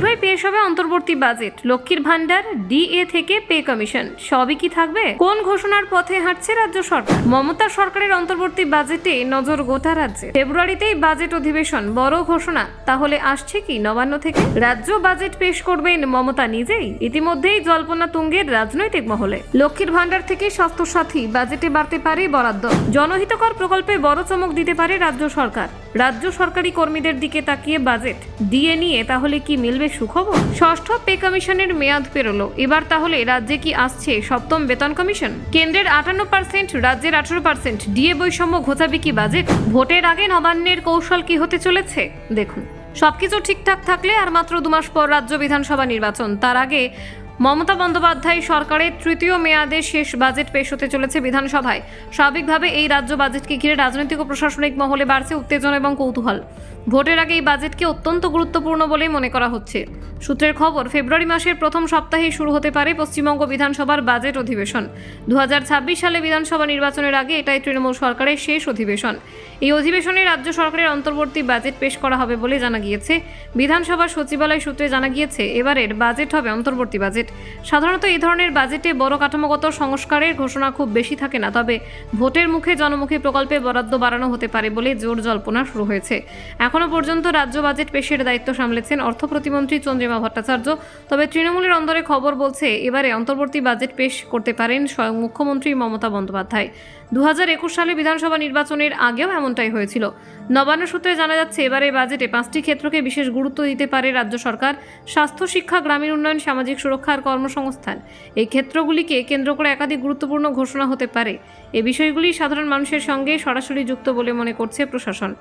শীঘ্রই পেশ হবে অন্তর্বর্তী বাজেট। লক্ষ্মীর ভান্ডার, ডিএ থেকে পে কমিশন সবই কি থাকবে? কোন ঘোষণার পথে হাঁটছে রাজ্য সরকার? মমতা সরকারের অন্তর্বর্তী বাজেটে নজর গোটা রাজ্যে। ফেব্রুয়ারিতেই বাজেট অধিবেশন, বড় ঘোষণা। তাহলে আসছে কি নবান্ন থেকে? রাজ্য বাজেট পেশ করবেন মমতা নিজেই? ইতিমধ্যেই জল্পনা তুঙ্গের রাজনৈতিক মহলে। লক্ষ্মীর ভান্ডার থেকে স্বাস্থ্যসাথী, বাজেটে বাড়তে পারে বরাদ্দ। জনহিতকর প্রকল্পে বড় চমক দিতে পারে রাজ্য সরকার। রাজ্য সরকারি কর্মীদের দিকে তাকিয়ে বাজেট। ডিএ নিয়ে তাহলে কি মিলবে সুখবর? ষষ্ঠ পে কমিশনের মেয়াদ পেরোলো, এবার তাহলে রাজ্যে কি আসছে সপ্তম বেতন কমিশন? কেন্দ্রের 58%, রাজ্যের 18%, ডিএ বৈষম্য ঘোচাবে কি বাজেট? ভোটের আগে নবান্নের কৌশল কি হতে চলেছে দেখুন। সবকিছু ঠিকঠাক থাকলে আর মাত্র 2 মাস পর রাজ্য বিধানসভা নির্বাচন। তার আগে মমতা বন্দ্যোপাধ্যায় সরকারের তৃতীয় মেয়াদে শেষ বাজেট পেশ হতে চলেছে বিধানসভায়। স্বাভাবিকভাবে এই রাজ্য বাজেটকে ঘিরে রাজনৈতিক ও প্রশাসনিক মহলে বাড়ছে উত্তেজনা এবং কৌতূহল। ভোটের আগে এই বাজেটকে অত্যন্ত গুরুত্বপূর্ণ বলেই মনে করা হচ্ছে। সূত্রের খবর, ফেব্রুয়ারি মাসের প্রথম সপ্তাহেই শুরু হতে পারে পশ্চিমবঙ্গ বিধানসভার বাজেট অধিবেশন। 2026 সালে বিধানসভা নির্বাচনের আগে এটাই তৃণমূল সরকারের শেষ অধিবেশন। এই অধিবেশনে রাজ্য সরকারের অন্তর্বর্তী বাজেট পেশ করা হবে বলে জানা গিয়েছে। বিধানসভার সচিবালয় সূত্রে জানা গিয়েছে, এবারের বাজেট হবে অন্তর্বর্তী বাজেট। সাধারণত এই ধরনের বাজেটে বড় কাঠামোগত সংস্কারের ঘোষণা খুব বেশি থাকে না, তবে ভোটের মুখে জনমুখী প্রকল্পে বরাদ্দ বাড়ানো হতে পারে বলে জোর জল্পনা শুরু হয়েছে। এখনো পর্যন্ত রাজ্য বাজেট পেশের দায়িত্ব সামলেছেন অর্থ প্রতিমন্ত্রী চন্দ্রিমা ভট্টাচার্য। তবে তৃণমূলের অন্দরে খবর বলছে, এবারে অন্তর্বর্তী বাজেট পেশ করতে পারেন স্বয়ং মুখ্যমন্ত্রী মমতা বন্দ্যোপাধ্যায়। 2021 সালে বিধানসভা নির্বাচনের আগেও এমনটাই হয়েছিল। নবান্ন সূত্রে জানা যাচ্ছে, এবারে বাজেটে 5টি ক্ষেত্রকে বিশেষ গুরুত্ব দিতে পারে রাজ্য সরকার। স্বাস্থ্য, শিক্ষা, গ্রামীণ উন্নয়ন, সামাজিক সুরক্ষা আর কর্মসংস্থান। এই ক্ষেত্রগুলিকে কেন্দ্র করে একাধিক গুরুত্বপূর্ণ ঘোষণা হতে পারে। এই বিষয়গুলি সাধারণ মানুষের সঙ্গে সরাসরি যুক্ত বলে মনে করছে প্রশাসন।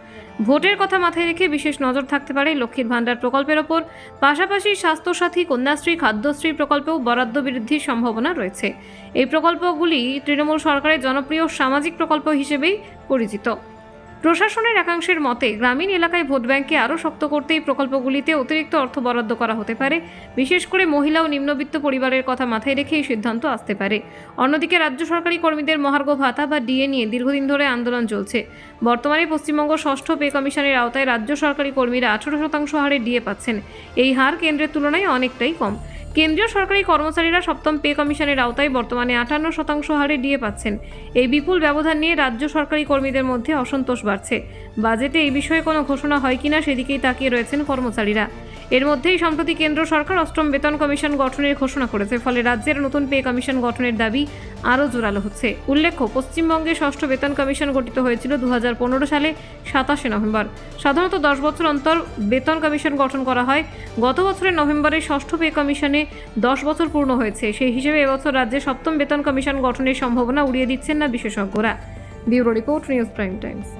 ভোটের কথা মাথায় রেখে বিশেষ নজর থাকতে পারে লক্ষ্মীর ভান্ডার প্রকল্পের ওপর। পাশাপাশি স্বাস্থ্যসাথী, কন্যাশ্রী, খাদ্যশ্রী প্রকল্পেও বরাদ্দ বৃদ্ধির সম্ভাবনা রয়েছে। এই প্রকল্পগুলি তৃণমূল সরকারের জনপ্রিয় সামাজিক প্রকল্প হিসেবেই পরিচিত। প্রশাসনের একাংশের মতে, গ্রামীণ এলাকায় ভোট ব্যাংকে আরও শক্ত করতে এই প্রকল্পগুলিতে অতিরিক্ত অর্থ বরাদ্দ করা হতে পারে। বিশেষ করে মহিলা ও নিম্নবিত্ত পরিবারের কথা মাথায় রেখে এই সিদ্ধান্ত আসতে পারে। অন্যদিকে রাজ্য সরকারি কর্মীদের মহার্ঘ ভাতা বা ডিএ নিয়ে দীর্ঘদিন ধরে আন্দোলন চলছে। বর্তমানে পশ্চিমবঙ্গ ষষ্ঠ পে কমিশনের আওতায় রাজ্য সরকারি কর্মীরা 18% হারে ডিএ পাচ্ছেন। এই হার কেন্দ্রের তুলনায় অনেকটাই কম। কেন্দ্রীয় সরকারি কর্মচারীরা সপ্তম পে কমিশনের আওতায় বর্তমানে 58% হারে ডিএ পাচ্ছেন। এই বিপুল ব্যবধান নিয়ে রাজ্য সরকারি কর্মীদের মধ্যে অসন্তোষ বাড়ছে। বাজেটে এই বিষয়ে কোনো ঘোষণা হয় কিনা সেদিকেই তাকিয়ে রয়েছেন কর্মচারীরা। এর মধ্যেই সম্প্রতি কেন্দ্র সরকার অষ্টম বেতন কমিশন গঠনের ঘোষণা করেছে। ফলে রাজ্যের নতুন পে কমিশন গঠনের দাবি আরও জোরালো হচ্ছে। উল্লেখ্য, পশ্চিমবঙ্গে ষষ্ঠ বেতন কমিশন গঠিত হয়েছিল 2015 সালে 27 নভেম্বর। সাধারণত 10 বছর অন্তর বেতন কমিশন গঠন করা হয়। গত বছরের নভেম্বরে ষষ্ঠ পে কমিশনে 10 বছর পূর্ণ হয়েছে। সেই হিসেবে এবছর রাজ্যে সপ্তম বেতন কমিশন গঠনের সম্ভাবনা উড়িয়ে দিচ্ছেন না বিশেষজ্ঞরা। Bureau report, news prime Times.